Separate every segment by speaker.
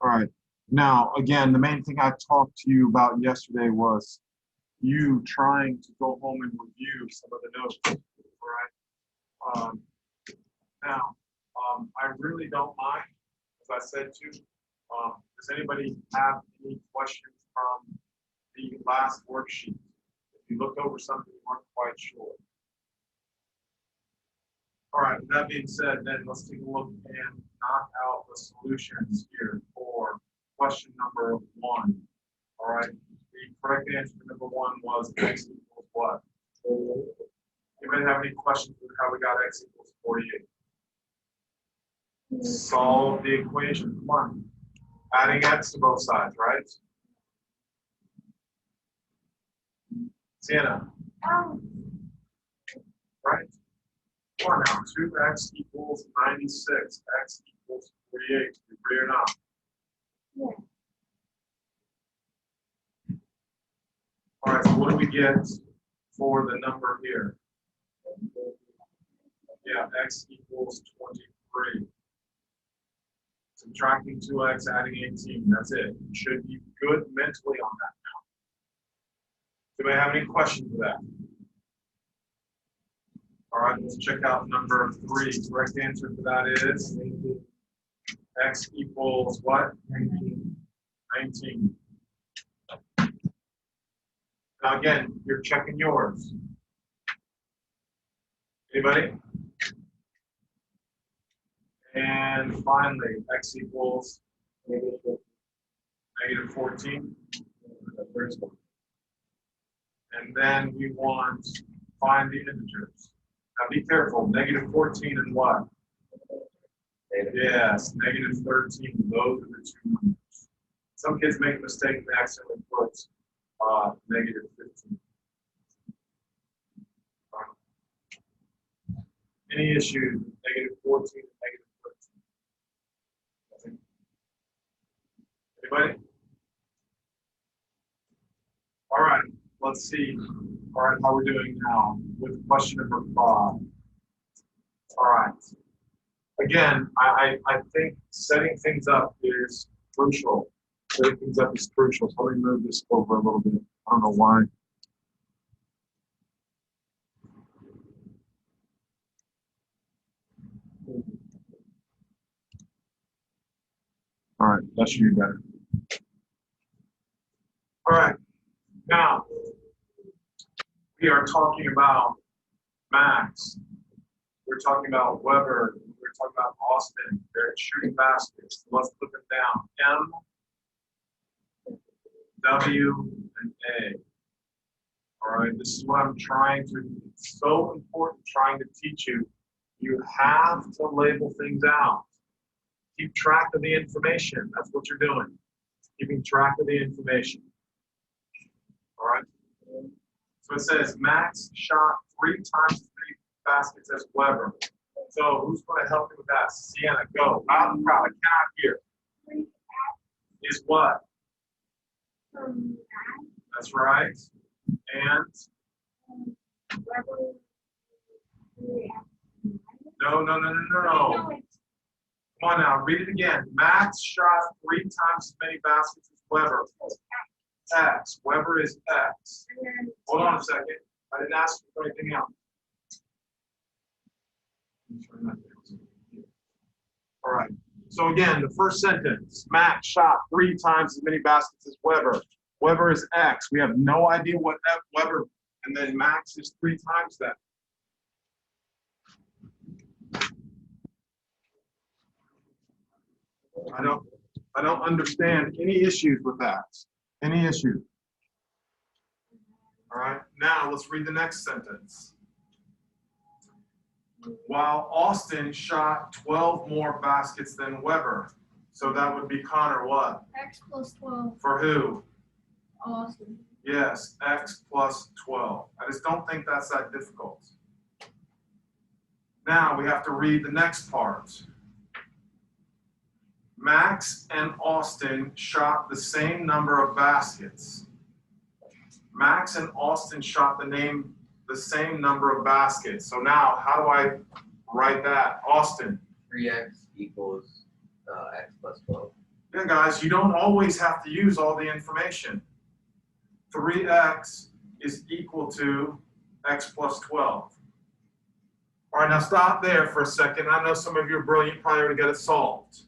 Speaker 1: All right. Now, again, the main thing I talked to you about yesterday was you trying to go home and review some of the notes. All right. Now, I really don't mind, as I said too. Does anybody have any questions from the last worksheet? If you looked over something you weren't quite sure. All right, with that being said, then let's take a look and knock out the solutions here for question number 1. All right, the correct answer to number 1 was x equals what? Anybody have any questions with how we got x equals 48? Solve the equation. Come on. Adding x to both sides, right? Sienna. Right? Come on now. 2x equals 96. X equals 48. You agree or not? Yeah. All right, so what do we get for the number here? Yeah, x equals 23. Subtracting 2x, adding 18. That's it. You should be good mentally on that now. Do I have any questions with that? All right, let's check out number 3. Correct answer for that is x equals what? 19. Now again, you're checking yours. Anybody? And finally, x equals negative 14. And then we want to find the integers. Now be careful, negative 14 and what? Yes, negative 13. Those are the 2 numbers. Some kids make a mistake and accidentally put negative 15. Any issues with negative 14 and negative 13? Anybody? All right, let's see. All right, how we're doing now with question number 5. All right. Again, I think setting things up is crucial. Setting things up is crucial. So let me move this over a little bit. I don't know why. All right, that should be better. All right, now we are talking about Max. We're talking about Weber. We're talking about Austin. They're shooting baskets. Let's put them down. M, W, and A. All right, this is what I'm trying to, it's so important trying to teach you. You have to label things out. Keep track of the information. That's what you're doing. Keeping track of the information. All right. So it says Max shot 3 times as many baskets as Weber. So who's going to help me with that? Sienna, go. Out and proud. I cannot hear. Is what? That's right. And no. Come on now, read it again. Max shot 3 times as many baskets as Weber. X. Weber is X. Hold on a second. I didn't ask you for anything else. All right. So again, the first sentence. Max shot 3 times as many baskets as Weber. Weber is X. We have no idea what that Weber, and then Max is 3 times that. I don't understand any issues with that. Any issues? All right, now let's read the next sentence. While Austin shot 12 more baskets than Weber. So that would be Connor what?
Speaker 2: X plus 12.
Speaker 1: For who?
Speaker 2: Austin.
Speaker 1: Yes, X plus 12. I just don't think that's that difficult. Now we have to read the next part. Max and Austin shot the same number of baskets. Max and Austin shot the same number of baskets. So now, how do I write that? Austin.
Speaker 3: 3x equals x plus 12.
Speaker 1: Yeah, guys, you don't always have to use all the information. 3x is equal to x plus 12. All right, now stop there for a second. I know some of you are brilliant, probably already got it solved.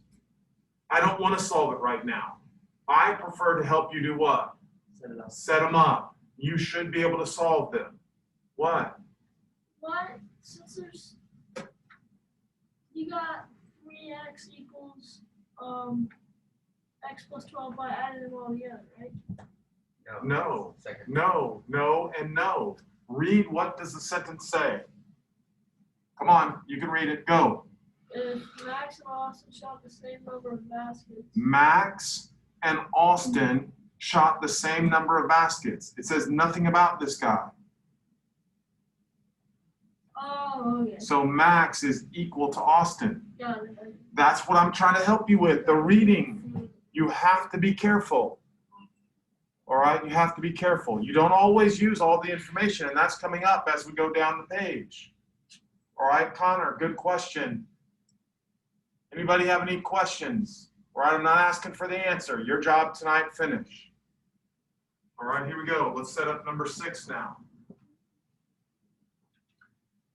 Speaker 1: I don't want to solve it right now. I prefer to help you do what? Set them up. You should be able to solve them. What?
Speaker 2: What? Since there's, you got 3x equals x plus 12 by adding them all together, right?
Speaker 1: No. No, no, and no. Read what does the sentence say. Come on, you can read it. Go.
Speaker 2: If Max and Austin shot the same number of baskets.
Speaker 1: Max and Austin shot the same number of baskets. It says nothing about this guy.
Speaker 2: Oh, okay.
Speaker 1: So Max is equal to Austin.
Speaker 2: Got it.
Speaker 1: That's what I'm trying to help you with. The reading. You have to be careful. All right, you have to be careful. You don't always use all the information, and that's coming up as we go down the page. All right, Connor, good question. Anybody have any questions? All right, I'm not asking for the answer. Your job tonight, finish. All right, here we go. Let's set up number 6 now.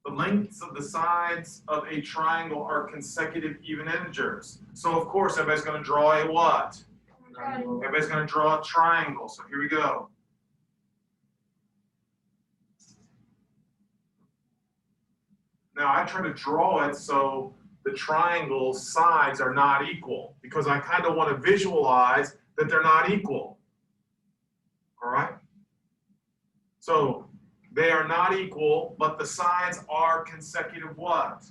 Speaker 1: The lengths of the sides of a triangle are consecutive even integers. So, of course, everybody's going to draw a what? Everybody's going to draw a triangle. So, here we go. Now, I try to draw it so the triangle's sides are not equal because I kind of want to visualize that they're not equal. All right? So, they are not equal, but the sides are consecutive what?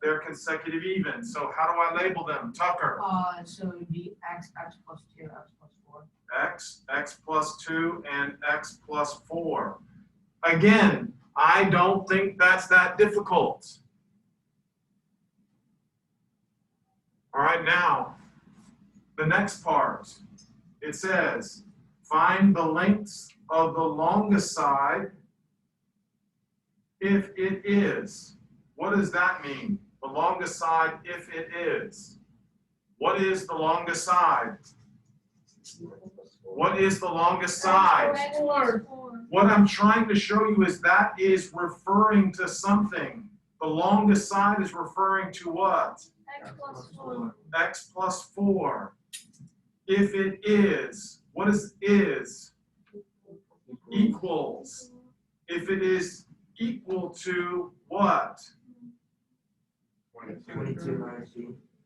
Speaker 1: They're consecutive even. So how do I label them? Tucker?
Speaker 3: So it would be x plus 2, x plus 4.
Speaker 1: X plus 2, and x plus 4. Again, I don't think that's that difficult. All right, now, the next part. It says, find the lengths of the longest side if it is. What does that mean? The longest side if it is. What is the longest side? What is the longest side? What I'm trying to show you is that is referring to something. The longest side is referring to what?
Speaker 2: X plus 4.
Speaker 1: X plus 4. If it is, what is? Equals. If it is equal to what?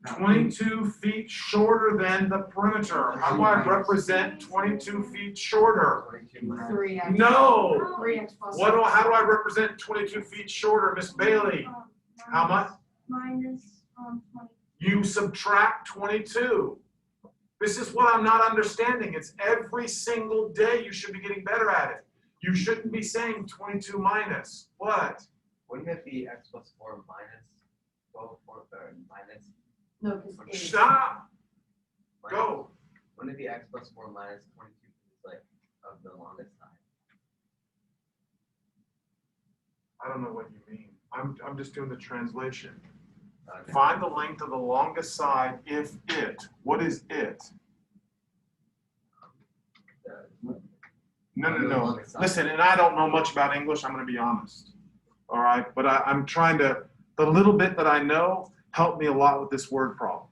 Speaker 1: 22 feet shorter than the perimeter. How do I represent 22 feet shorter?
Speaker 3: 3x.
Speaker 1: No.
Speaker 3: 3x plus
Speaker 1: How do I represent 22 feet shorter, Miss Bailey? How much?
Speaker 2: Minus 20.
Speaker 1: You subtract 22. This is what I'm not understanding. It's every single day you should be getting better at it. You shouldn't be saying 22 minus. What?
Speaker 4: Wouldn't it be x plus 4 minus 12 or minus?
Speaker 3: No, because
Speaker 1: Stop.
Speaker 4: Minus,
Speaker 1: Go.
Speaker 4: Wouldn't it be x plus 4 minus 22 is like of the longest side?
Speaker 1: I don't know what you mean. I'm just doing the translation.
Speaker 4: Okay.
Speaker 1: Find the length of the longest side if it. What is it? No. Listen, and I don't know much about English. I'm going to be honest. All right, but I'm trying to. The little bit that I know helped me a lot with this word problem.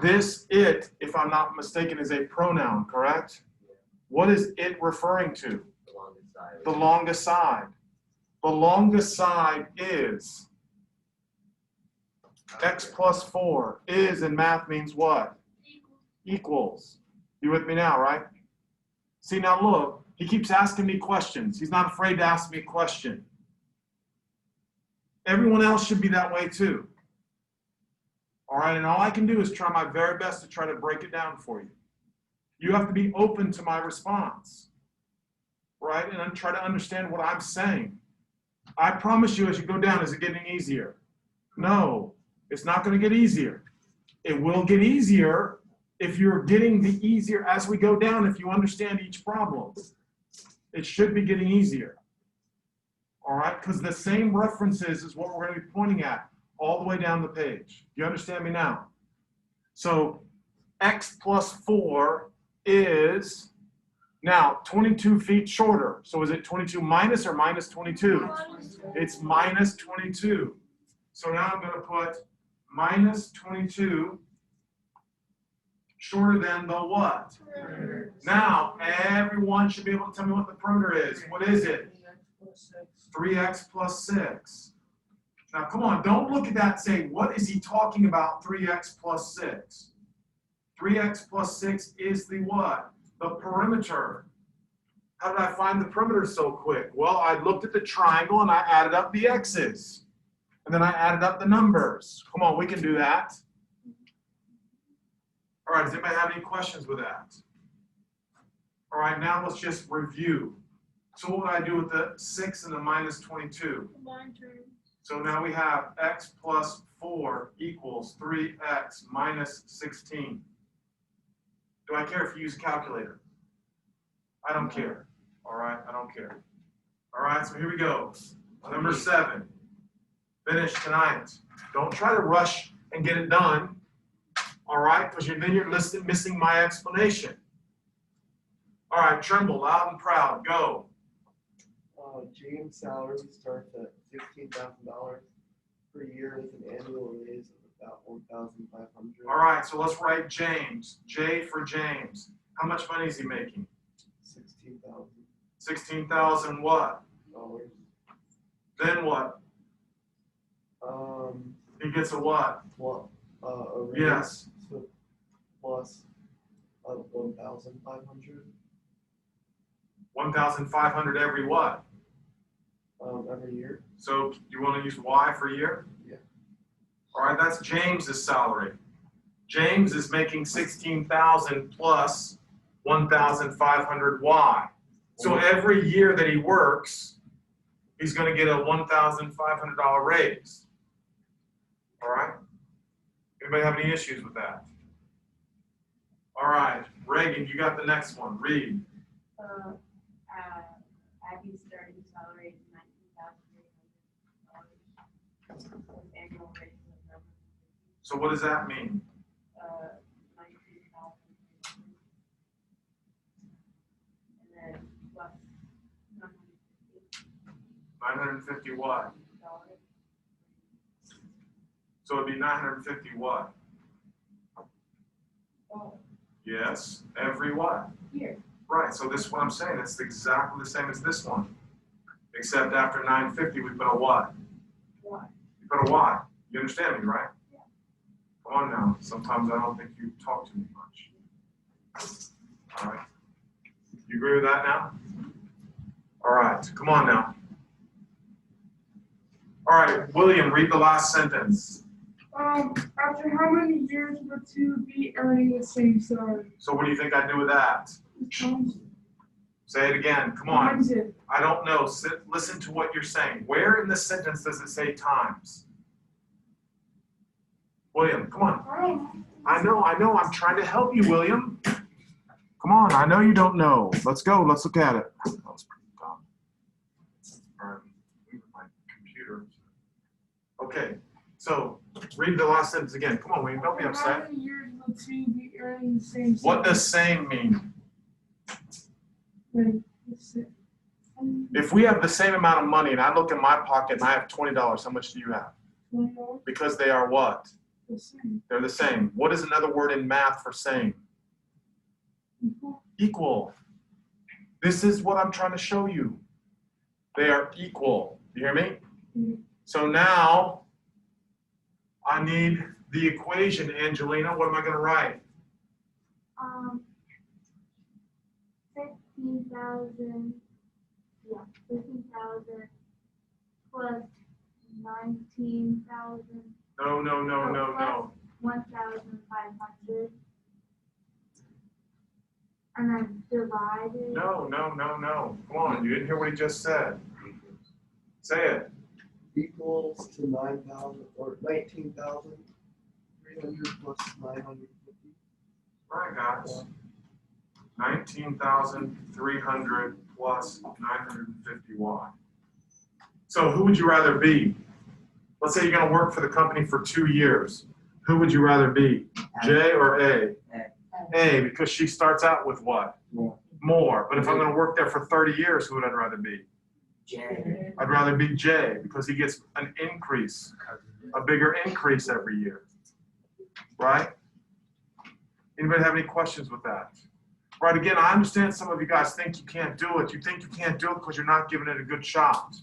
Speaker 1: This it, if I'm not mistaken, is a pronoun, correct? What is it referring to?
Speaker 4: The longest side.
Speaker 1: The longest side. The longest side is x plus 4. Is in math means what? Equals. You with me now, right? See, now look, he keeps asking me questions. He's not afraid to ask me a question. Everyone else should be that way too. All right, and all I can do is try my very best to try to break it down for you. You have to be open to my response, right? And try to understand what I'm saying. I promise you, as you go down, is it getting easier? No, it's not going to get easier. It will get easier if you're getting the easier as we go down, if you understand each problem. It should be getting easier. All right, because the same references is what we're going to be pointing at all the way down the page. Do you understand me now? So x plus 4 is now 22 feet shorter. So is it 22 minus or minus 22? It's minus 22. So now I'm going to put minus 22 shorter than the what? Now, everyone should be able to tell me what the perimeter is. What is it? 3x plus 6. Now, come on, don't look at that and say, what is he talking about, 3x plus 6? 3x plus 6 is the what? The perimeter. How did I find the perimeter so quick? Well, I looked at the triangle and I added up the x's. And then I added up the numbers. Come on, we can do that. All right, does anybody have any questions with that? All right, now let's just review. So what would I do with the 6 and the minus 22?
Speaker 2: Combined terms.
Speaker 1: So now we have x plus 4 equals 3x minus 16. Do I care if you use a calculator? I don't care. All right, I don't care. All right, so here we go. Number 7. Finish tonight. Don't try to rush and get it done. All right, because then you're missing my explanation. All right, tremble loud and proud. Go.
Speaker 5: James' salary starts at $16,000 per year with an annual raise of about $1,500.
Speaker 1: All right, so let's write James. J for James. How much money is he making?
Speaker 5: $16,000.
Speaker 1: 16,000 what? Then what? He gets a what?
Speaker 5: Well, a raise
Speaker 1: Yes.
Speaker 5: plus 1,500.
Speaker 1: 1,500 every what?
Speaker 5: Every year.
Speaker 1: So you want to use Y for year?
Speaker 5: Yeah.
Speaker 1: All right, that's James's salary. James is making 16,000 plus 1,500 Y. So every year that he works, he's going to get a $1,500 raise. All right? Anybody have any issues with that? All right, Reagan, you got the next one. Read.
Speaker 3: Abby's starting salary is $19,300. Annual raise of
Speaker 1: So what does that mean?
Speaker 3: $19,300. And then plus $950.
Speaker 1: 950 what? So it'd be 950 what?
Speaker 3: Oh,
Speaker 1: Yes, every what?
Speaker 3: here.
Speaker 1: Right, so this is what I'm saying. It's exactly the same as this one. Except after 950, we put a what?
Speaker 3: Why?
Speaker 1: We put a Y. You understand me, right?
Speaker 3: Yeah.
Speaker 1: Come on now. Sometimes I don't think you talk to me much. All right. You agree with that now? All right, come on now. All right, William, read the last sentence.
Speaker 6: After how many years would two be earning the same salary?
Speaker 1: So what do you think I'd do with that? Say it again. Come on.
Speaker 6: Times it.
Speaker 1: I don't know. Listen to what you're saying. Where in the sentence does it say times? William, come on. I know. I'm trying to help you, William. Come on. I know you don't know. Let's go. Let's look at it. That was pretty dumb. All right. Leave my computer. Okay. So read the last sentence again. Come on, William. Don't be
Speaker 6: How
Speaker 1: upset.
Speaker 6: many years would two be earning the same salary?
Speaker 1: What does same mean?
Speaker 6: Wait, let's see.
Speaker 1: If we have the same amount of money and I look in my pocket and I have $20, how much do you have?
Speaker 6: $20
Speaker 1: Because they are what?
Speaker 6: the same.
Speaker 1: They're the same. What is another word in math for same?
Speaker 6: Equal.
Speaker 1: Equal. This is what I'm trying to show you. They are equal. You hear me?
Speaker 6: Mhm.
Speaker 1: So now I need the equation, Angelina. What am I going to write?
Speaker 7: 15,000. Yeah, 15,000 plus 19,000.
Speaker 1: No.
Speaker 7: 1,500. And then divided.
Speaker 1: No. Come on. You didn't hear what he just said. Say it.
Speaker 5: Equals to 9,000 or 19,300 plus 950.
Speaker 1: All right, guys. 19,300 plus 950 Y. So who would you rather be? Let's say you're going to work for the company for 2 years. Who would you rather be? J or A?
Speaker 4: A.
Speaker 1: A, because she starts out with what? More. But if I'm going to work there for 30 years, who would I rather be?
Speaker 3: J.
Speaker 1: I'd rather be J, because he gets an increase, a bigger increase every year. Right? Anybody have any questions with that? Right, again, I understand some of you guys think you can't do it. You think you can't do it because you're not giving it a good shot.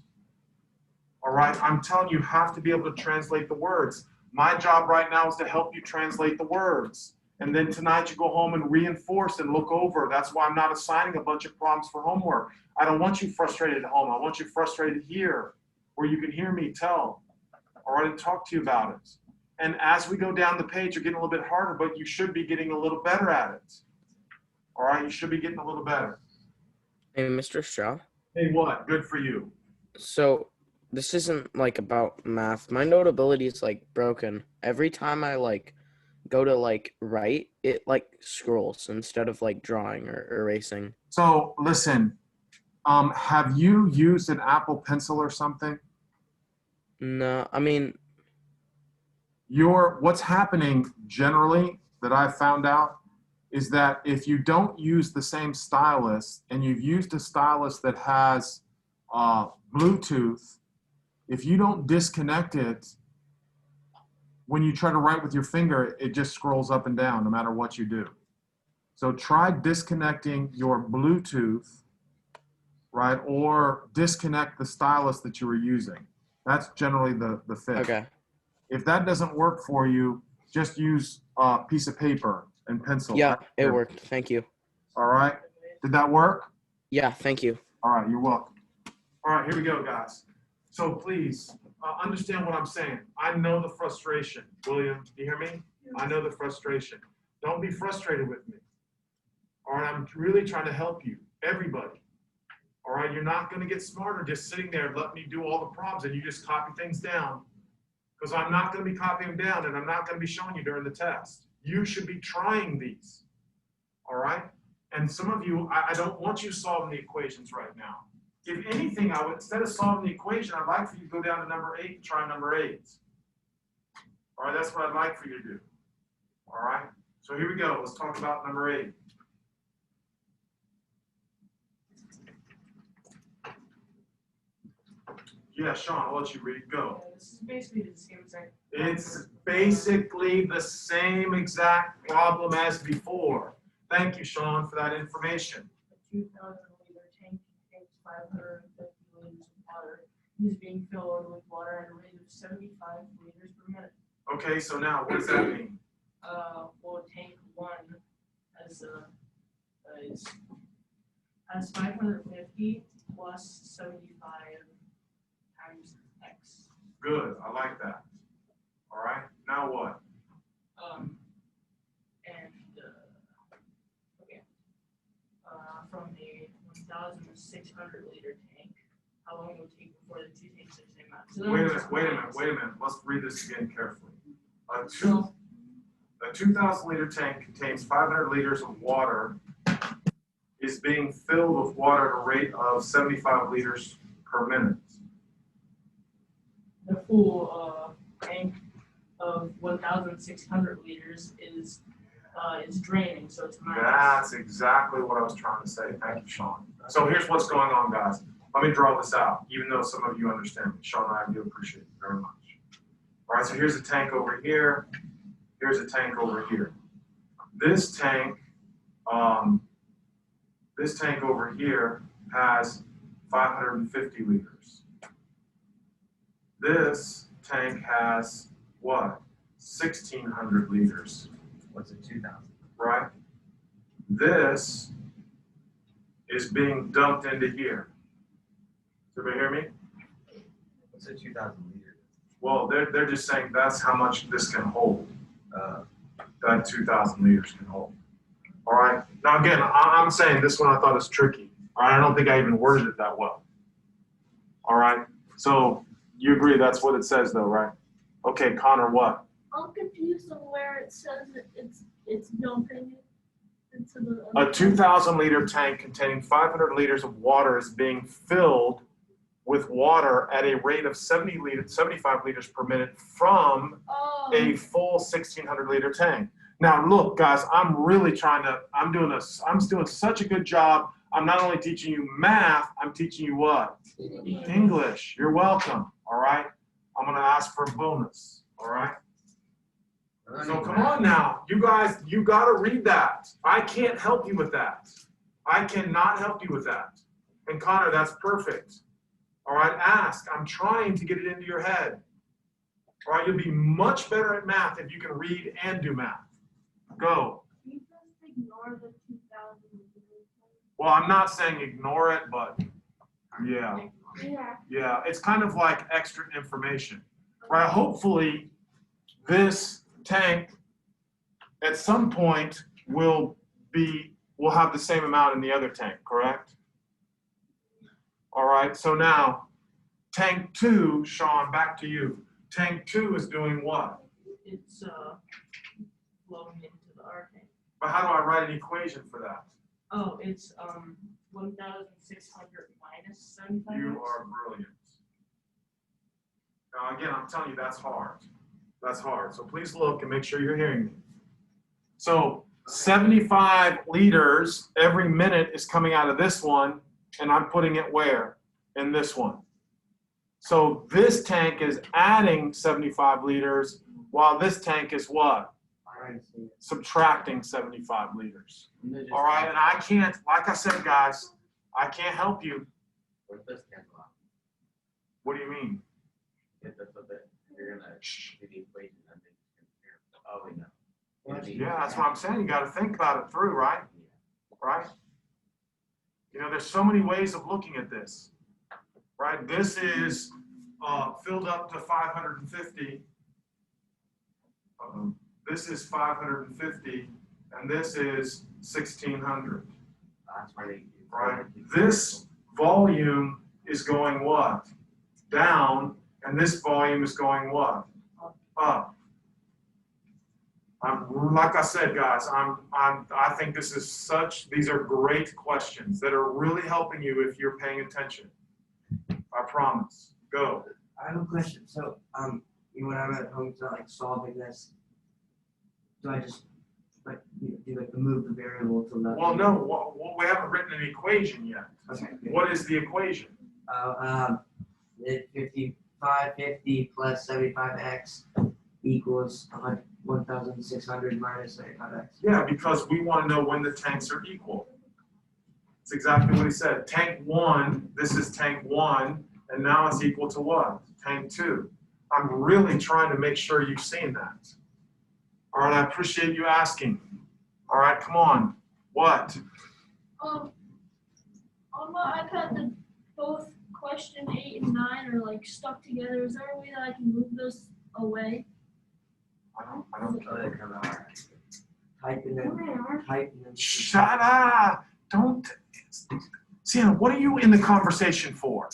Speaker 1: All right, I'm telling you, you have to be able to translate the words. My job right now is to help you translate the words. And then tonight you go home and reinforce and look over. That's why I'm not assigning a bunch of problems for homework. I don't want you frustrated at home. I want you frustrated here where you can hear me tell or I talk to you about it. And as we go down the page, you're getting a little bit harder, but you should be getting a little better at it. All right, you should be getting a little better.
Speaker 8: Hey, Mr. Shaw.
Speaker 1: Hey, what? Good for you.
Speaker 8: So this isn't like about math. My notability is like broken. Every time I like go to like write, it like scrolls instead of like drawing or erasing.
Speaker 1: So listen, have you used an Apple Pencil or something?
Speaker 8: No, I mean,
Speaker 1: What's happening generally that I've found out is that if you don't use the same stylus and you've used a stylus that has Bluetooth, if you don't disconnect it, when you try to write with your finger, it just scrolls up and down no matter what you do. So try disconnecting your Bluetooth, right? Or disconnect the stylus that you were using. That's generally the fix.
Speaker 8: okay.
Speaker 1: If that doesn't work for you, just use a piece of paper and pencil.
Speaker 8: Yeah, it worked. Thank you.
Speaker 1: All right. Did that work?
Speaker 8: Yeah, thank you.
Speaker 1: All right, you're welcome. All right, here we go, guys. So please understand what I'm saying. I know the frustration. William, do you hear me? I know the frustration. Don't be frustrated with me. All right, I'm really trying to help you, everybody. All right, you're not going to get smarter just sitting there and let me do all the problems and you just copy things down. Because I'm not going to be copying them down and I'm not going to be showing you during the test. You should be trying these. All right? And some of you, I don't want you solving the equations right now. If anything, I would, instead of solving the equation, I'd like for you to go down to number 8 and try number 8. All right, that's what I'd like for you to do. All right? So here we go. Let's talk about number 8. Yeah, Sean, I'll let you read. Go.
Speaker 3: This is basically the same thing.
Speaker 1: It's basically the same exact problem as before. Thank you, Sean, for that information.
Speaker 3: A 2,000-liter tank contains 550 liters of water. It is being filled with water at a rate of 75 liters per minute.
Speaker 1: Okay, so now what does that mean?
Speaker 3: Well, tank 1 has 550 plus 75 times x.
Speaker 1: Good, I like that. All right, now what?
Speaker 3: From a 1,600-liter tank, how long will it take before the two tanks are the same amount? So
Speaker 1: Wait a minute. Let's read this again carefully. A 2,000-liter tank contains 500 liters of water, is being filled with water at a rate of 75 liters per minute.
Speaker 3: The full tank of 1,600 liters is draining, so it's minus.
Speaker 1: That's exactly what I was trying to say. Thank you, Sean. So here's what's going on, guys. Let me draw this out, even though some of you understand me. Sean and I do appreciate it very much. All right, so here's a tank over here. Here's a tank over here. This tank over here has 550 liters. This tank has what? 1,600 liters.
Speaker 4: What's a 2,000?
Speaker 1: Right? This is being dumped into here. Does everybody hear me?
Speaker 4: What's a 2,000 liters?
Speaker 1: Well, they're just saying that's how much this can hold. That 2,000 liters can hold. All right? Now, again, I'm saying this one I thought is tricky. All right? I don't think I even worded it that well. All right? So you agree that's what it says, though, right? Okay, Connor, what?
Speaker 2: I'm confused on where it says it's dumping it into the.
Speaker 1: A 2,000-liter tank containing 500 liters of water is being filled with water at a rate of 75 liters per minute from
Speaker 2: Oh.
Speaker 1: a full 1,600-liter tank. Now, look, guys, I'm doing such a good job. I'm not only teaching you math, I'm teaching you what? English. You're welcome, all right? I'm gonna ask for a bonus, all right? So come on now, you guys, you gotta read that. I can't help you with that. I cannot help you with that. And Connor, that's perfect. All right, ask. I'm trying to get it into your head. All right, you'll be much better at math if you can read and do math. Go.
Speaker 7: You just ignore the 2,000.
Speaker 1: Well, I'm not saying ignore it, but yeah.
Speaker 7: Yeah.
Speaker 1: Yeah, it's kind of like extra information, right? Hopefully, this tank at some point will have the same amount in the other tank, correct? All right, so now, tank 2, Sean, back to you. Tank 2 is doing what?
Speaker 3: It's flowing into the R tank.
Speaker 1: But how do I write an equation for that?
Speaker 3: Oh, it's 1,600 minus 75.
Speaker 1: You are brilliant. Now, again, I'm telling you, that's hard. That's hard. So please look and make sure you're hearing me. So 75 liters every minute is coming out of this one, and I'm putting it where? In this one. So this tank is adding 75 liters, while this tank is what? Subtracting 75 liters. All right, and I can't, like I said, guys, I can't help you.
Speaker 4: Where's this cancel out?
Speaker 1: What do you mean?
Speaker 4: Get this a bit. You're gonna do the equation and then oh wait, no.
Speaker 1: Yeah, that's what I'm saying. You got to think about it through, right? Right? You know, there's so many ways of looking at this, right? This is filled up to 550. This is 550, and this is 1,600.
Speaker 4: That's why they
Speaker 1: Right? This volume is going what? Down, and this volume is going what? Up. Like I said, guys, I think these are great questions that are really helping you if you're paying attention. I promise. Go.
Speaker 9: I have a question. So, when I'm at home, so like solving this, do I just move the variable to the?
Speaker 1: Well, no, we haven't written an equation yet.
Speaker 9: Okay. Good.
Speaker 1: What is the equation?
Speaker 9: 550 plus 75x equals 1,600 minus 75x.
Speaker 1: Yeah, because we want to know when the tanks are equal. It's exactly what he said. Tank 1, this is tank 1, and now it's equal to what? Tank 2. I'm really trying to make sure you've seen that. All right, I appreciate you asking. All right, come on. What?
Speaker 2: On my iPad, both question 8 and 9 are like stuck together. Is there a way that I can move those away?
Speaker 1: I don't care.
Speaker 9: Type and then.
Speaker 1: Shut up! Don't. Sienna, what are you in the conversation for?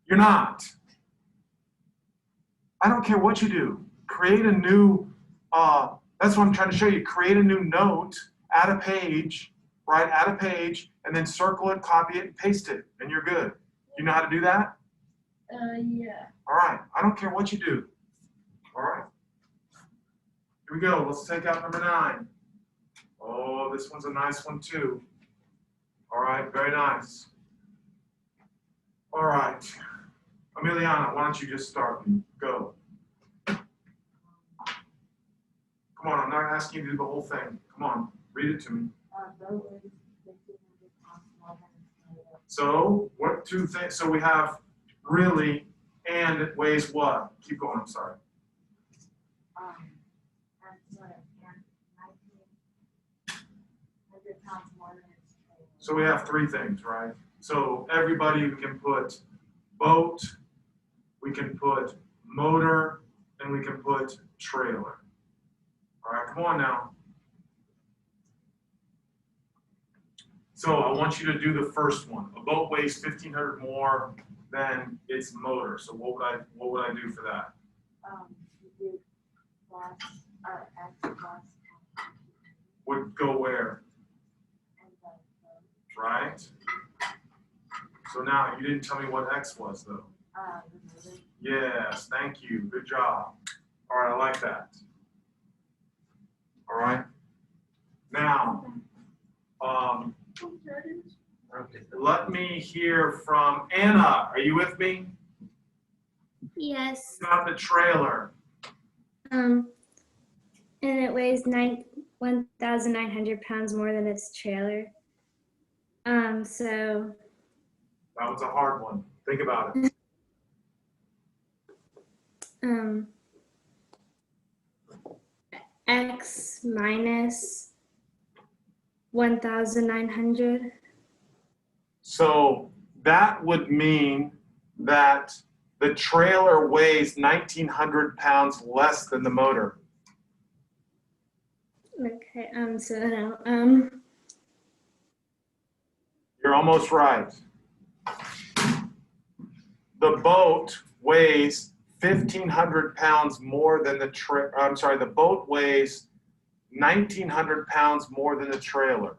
Speaker 1: You're not. I don't care what you do. Create a new, that's what I'm trying to show you. Create a new note, add a page, right? Add a page, and then circle it, copy it, and paste it, and you're good. You know how to do that?
Speaker 2: Yeah.
Speaker 1: All right. I don't care what you do. All right. Here we go. Let's take out number 9. Oh, this one's a nice one too. All right. Very nice. All right. Emiliana, why don't you just start and go? Come on. I'm not asking you to do the whole thing. Come on. Read it to me. So what two things? So we have really and it weighs what? Keep going. I'm sorry. So we have 3 things, right? So everybody, we can put boat, we can put motor, and we can put trailer. All right, come on now. So I want you to do the first one. A boat weighs 1,500 more than its motor. So what would I do for that? Would go where? Right? So now you didn't tell me what X was though. Yes, thank you. Good job. All right, I like that. right? Now, let me hear from Anna. Are you with me?
Speaker 10: Yes.
Speaker 1: About the trailer.
Speaker 10: And it weighs 1,900 pounds more than its trailer. So.
Speaker 1: That was a hard one. Think about it.
Speaker 10: X minus 1,900.
Speaker 1: So that would mean that the trailer weighs 1,900 pounds less than the motor.
Speaker 10: Okay. So no.
Speaker 1: You're almost right. The boat weighs 1,500 pounds more than the the boat weighs 1,900 pounds more than the trailer.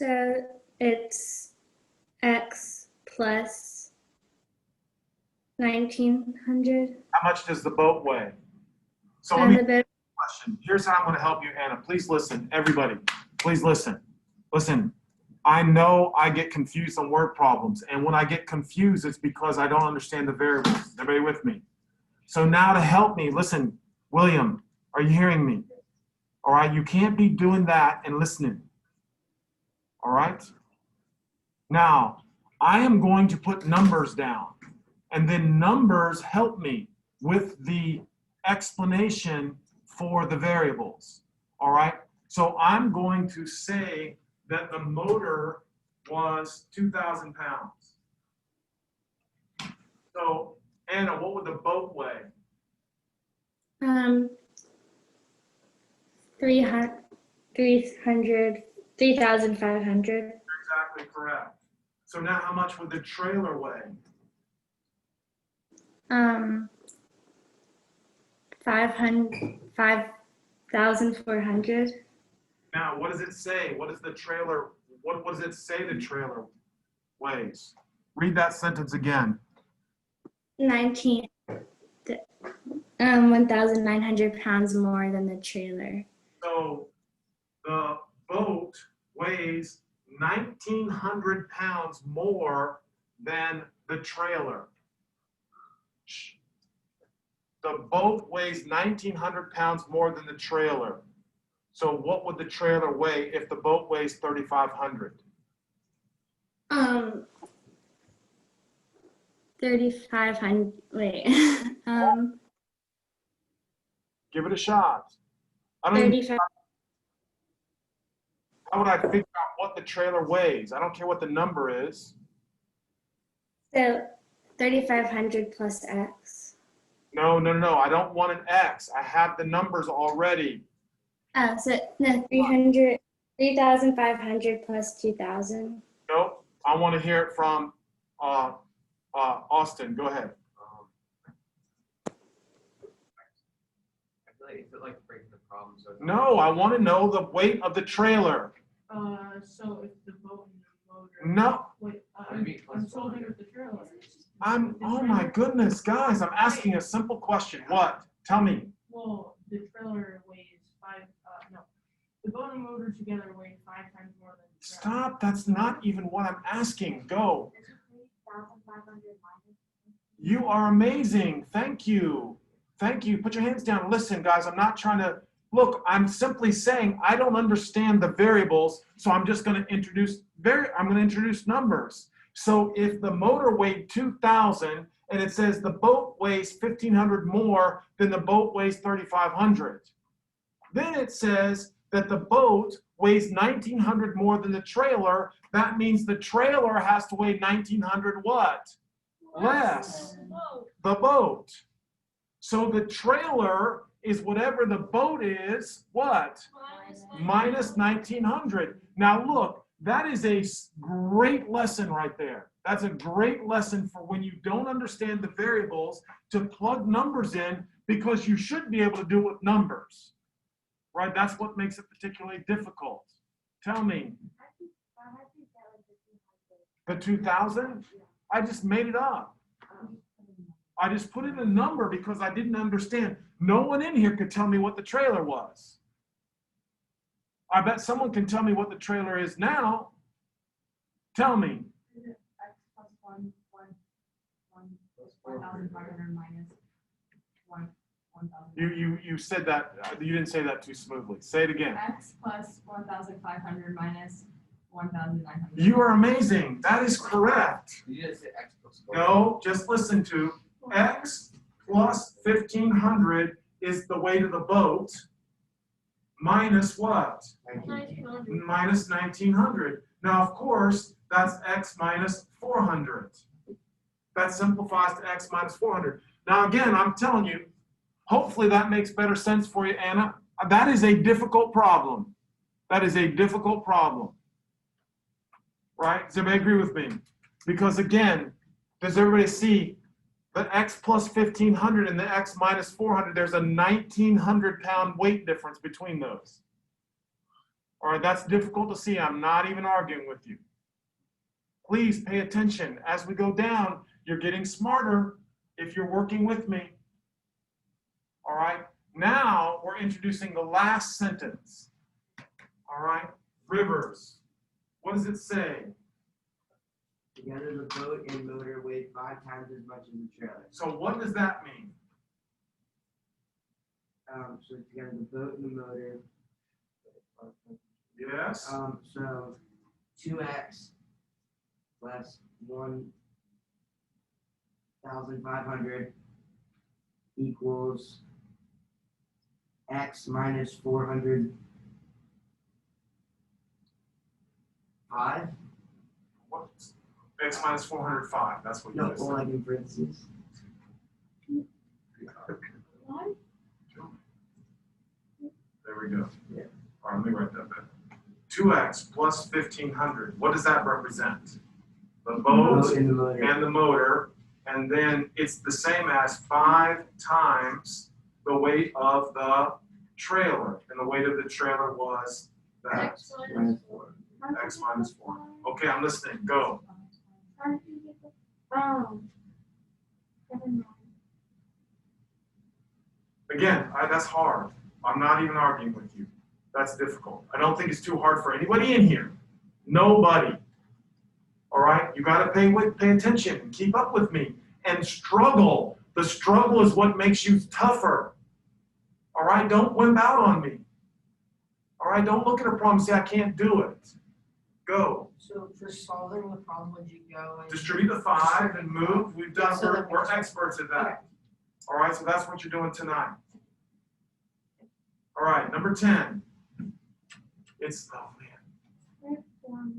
Speaker 10: So it's X plus 1,900.
Speaker 1: How much does the boat weigh? So let
Speaker 10: And
Speaker 1: me
Speaker 10: the boat.
Speaker 1: question. Here's how I'm going to help you, Anna. Please listen, everybody. Please listen. Listen. I know I get confused on word problems, and when I get confused, it's because I don't understand the variables. Everybody with me? So now to help me, listen, William, are you hearing me? All right, you can't be doing that and listening. All right? Now, I am going to put numbers down, and then numbers help me with the explanation for the variables. All right? So I'm going to say that the motor was 2,000 pounds. So, Anna, what would the boat weigh?
Speaker 10: 3,500.
Speaker 1: Exactly correct. So now how much would the trailer weigh?
Speaker 10: 5,400.
Speaker 1: Now, what does it say? What does the trailer, what does it say the trailer weighs? Read that sentence again.
Speaker 10: 1,900 pounds more than the trailer.
Speaker 1: So the boat weighs 1,900 pounds more than the trailer. The boat weighs 1,900 pounds more than the trailer. So what would the trailer weigh if the boat weighs 3,500?
Speaker 10: 3,500. Wait.
Speaker 1: Give it a shot. I don't even,
Speaker 10: 35.
Speaker 1: how would I figure out what the trailer weighs? I don't care what the number is.
Speaker 10: So 3,500 plus X.
Speaker 1: No. I don't want an X. I have the numbers already.
Speaker 10: So no, 3,500 plus 2,000.
Speaker 1: Nope. I want to hear it from Austin. Go ahead.
Speaker 4: I feel like breaking the problem. So
Speaker 1: No, I want to know the weight of the trailer.
Speaker 3: So if the boat and the motor.
Speaker 1: No.
Speaker 3: Wait,
Speaker 4: What do you mean plus
Speaker 3: I'm told
Speaker 4: motor?
Speaker 3: with the trailer.
Speaker 1: Oh my goodness, guys, I'm asking a simple question. What? Tell me.
Speaker 3: Well, the trailer weighs the boat and motor together weigh 5 times more than the trailer.
Speaker 1: Stop, that's not even what I'm asking. Go. You are amazing. Thank you. Thank you. Put your hands down. Listen, guys, I'm not trying to, look, I'm simply saying I don't understand the variables, so I'm just going to introduce numbers. So if the motor weighed 2,000 and it says the boat weighs 1,500 more than the boat weighs 3,500, then it says that the boat weighs 1,900 more than the trailer. That means the trailer has to weigh 1,900 what? Less. The boat. So the trailer is whatever the boat is, what? Minus 1,900. Now look, that is a great lesson right there. That's a great lesson for when you don't understand the variables to plug numbers in, because you should be able to do it with numbers. Right? That's what makes it particularly difficult. Tell me. The 2,000? I just made it up. I just put in a number because I didn't understand. No one in here could tell me what the trailer was. I bet someone can tell me what the trailer is now. Tell me.
Speaker 3: Is it X plus 1,500 minus 1,000?
Speaker 1: You said that, you didn't say that too smoothly. Say it again.
Speaker 3: X plus 1,500 minus 1,900.
Speaker 1: You are amazing. That is correct.
Speaker 4: You didn't say X plus 4.
Speaker 1: No, just listen to X plus 1,500 is the weight of the boat minus what?
Speaker 2: 1900.
Speaker 1: Minus 1,900. Now, of course, that's X minus 400. That simplifies to X minus 400. Now, again, I'm telling you, hopefully that makes better sense for you, Anna. That is a difficult problem. That is a difficult problem. Right? Does everybody agree with me? Because again, does everybody see the X plus 1,500 and the X minus 400? There's a 1,900-pound weight difference between those. All right, that's difficult to see. I'm not even arguing with you. Please pay attention. As we go down, you're getting smarter if you're working with me. All right, now we're introducing the last sentence. All right, rivers. What does it say?
Speaker 9: Together the boat and motor weighed 5 times as much as the trailer.
Speaker 1: So what does that mean?
Speaker 9: So together the boat and the motor.
Speaker 1: Yes.
Speaker 9: So 2x plus 1,500 equals x minus 400. 5?
Speaker 1: What? X minus 405. That's what you
Speaker 9: No,
Speaker 1: just
Speaker 9: or
Speaker 1: said.
Speaker 9: like in parentheses.
Speaker 2: Why?
Speaker 1: There we go.
Speaker 9: Yeah.
Speaker 1: All right, let me write that down. 2x plus 1,500. What does that represent? The boat
Speaker 9: And the motor.
Speaker 1: and the motor. And then it's the same as 5 times the weight of the trailer. And the weight of the trailer was that.
Speaker 2: X minus 4.
Speaker 1: X minus 4. Okay, I'm listening. Go.
Speaker 7: How did you get the, never mind.
Speaker 1: Again, that's hard. I'm not even arguing with you. That's difficult. I don't think it's too hard for anybody in here. Nobody. All right? You got to pay attention and keep up with me and struggle. The struggle is what makes you tougher. All right? Don't wimp out on me. All right? Don't look at a problem and say, I can't do it. Go.
Speaker 3: So for solving the problem, would you go and
Speaker 1: Distribute the 5 and move. We've done,
Speaker 3: So that
Speaker 1: we're
Speaker 3: makes-
Speaker 1: experts at that.
Speaker 3: Okay.
Speaker 1: All right, so that's what you're doing tonight. All right, number 10. It's, oh man.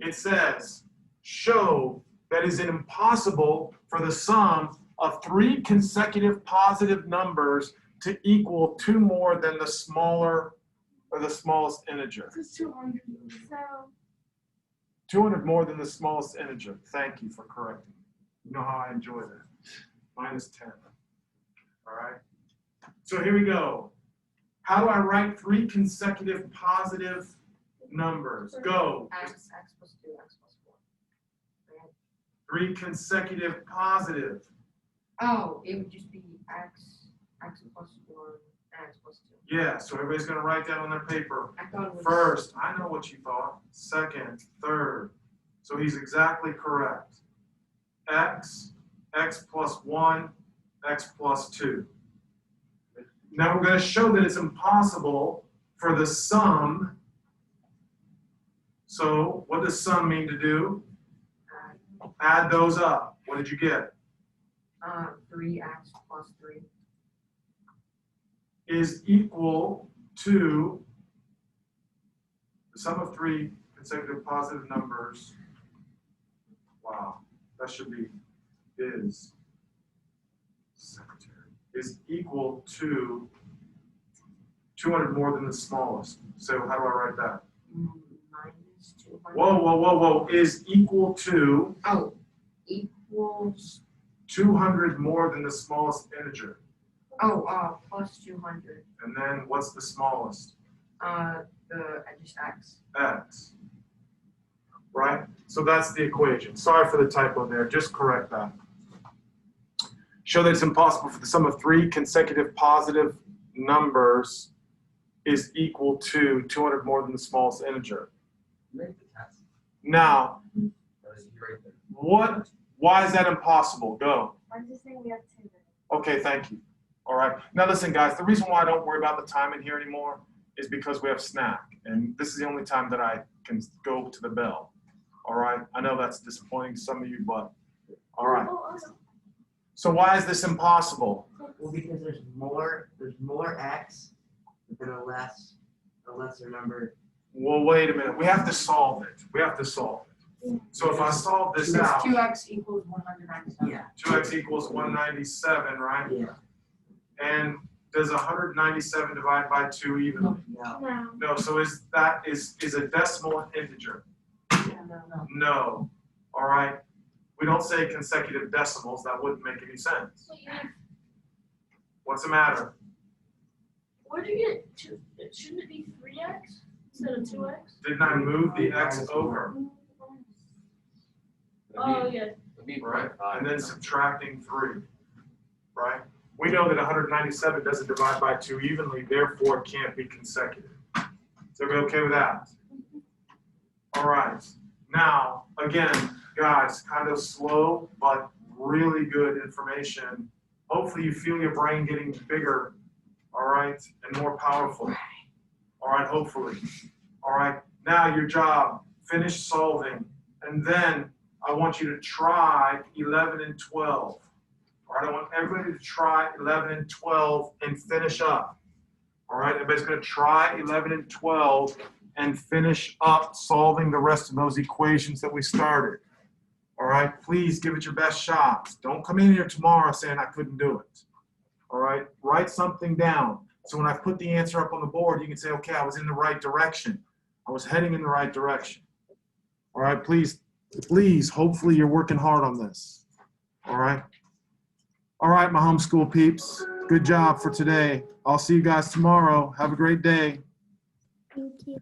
Speaker 1: It says, show that it is impossible for the sum of 3 consecutive positive numbers to equal 2 more than the smaller or the smallest integer.
Speaker 6: This is 200.
Speaker 7: So
Speaker 1: 200 more than the smallest integer. Thank you for correcting me. You know how I enjoy that. Minus 10. All right. So here we go. How do I write 3 consecutive positive numbers? Go.
Speaker 3: X plus 2, X plus 4.
Speaker 1: 3 consecutive positive.
Speaker 3: Oh, it would just be X plus 1, X plus 2.
Speaker 1: Yeah, so everybody's going to write that on their paper.
Speaker 3: I thought it was
Speaker 1: First, I know what you thought. Second, third. So he's exactly correct. X plus 1, X plus 2. Now we're going to show that it's impossible for the sum. So what does sum mean to do? Add those up. What did you get?
Speaker 3: 3x plus 3.
Speaker 1: Is equal to the sum of 3 consecutive positive numbers. Wow, that should be is secretary. Is equal to 200 more than the smallest. So how do I write that?
Speaker 3: Minus 200.
Speaker 1: Whoa. Is equal to
Speaker 3: Oh, equals,
Speaker 1: 200 more than the smallest integer.
Speaker 3: plus 200.
Speaker 1: And then what's the smallest?
Speaker 3: Just X.
Speaker 1: X. Right? So that's the equation. Sorry for the typo there. Just correct that. Show that it's impossible for the sum of 3 consecutive positive numbers is equal to 200 more than the smallest integer.
Speaker 4: Make the test.
Speaker 1: Now,
Speaker 4: Or is he right there?
Speaker 1: why is that impossible? Go.
Speaker 7: I'm just saying we have 2 minutes.
Speaker 1: Okay, thank you. All right. Now listen, guys, the reason why I don't worry about the time in here anymore is because we have snack. And this is the only time that I can go to the bell. All right. I know that's disappointing to some of you, but all right. So why is this impossible?
Speaker 9: Well, because there's more x than a lesser number.
Speaker 1: Well, wait a minute. We have to solve it. We have to solve it. So if I solve this out,
Speaker 3: 2x equals 197.
Speaker 9: Yeah.
Speaker 1: 2x equals 197, right?
Speaker 9: Yeah.
Speaker 1: And does 197 divide by 2 evenly?
Speaker 9: No.
Speaker 7: No.
Speaker 1: No. So is a decimal an integer?
Speaker 3: No.
Speaker 1: No. All right. We don't say consecutive decimals. That wouldn't make any sense. What's the matter?
Speaker 2: Where did you get two? Shouldn't it be 3x instead of 2x?
Speaker 1: Didn't I move the x over?
Speaker 2: Oh, yeah.
Speaker 4: It'd be
Speaker 1: Right.
Speaker 4: 0.5.
Speaker 1: And then subtracting 3. Right? We know that 197 doesn't divide by 2 evenly, therefore it can't be consecutive. So are we okay with that? All right. Now, again, guys, kind of slow, but really good information. Hopefully you feel your brain getting bigger, all right, and more powerful. All right, hopefully. All right, now your job, finish solving, and then I want you to try 11 and 12. All right, I want everybody to try 11 and 12 and finish up. All right, everybody's going to try 11 and 12 and finish up solving the rest of those equations that we started. All right, please give it your best shot. Don't come in here tomorrow saying I couldn't do it. All right, write something down. So when I put the answer up on the board, you can say, okay, I was in the right direction. I was heading in the right direction. All right, please, hopefully you're working hard on this. All right. All right, my homeschool peeps. Good job for today. I'll see you guys tomorrow. Have a great day.
Speaker 10: Thank you.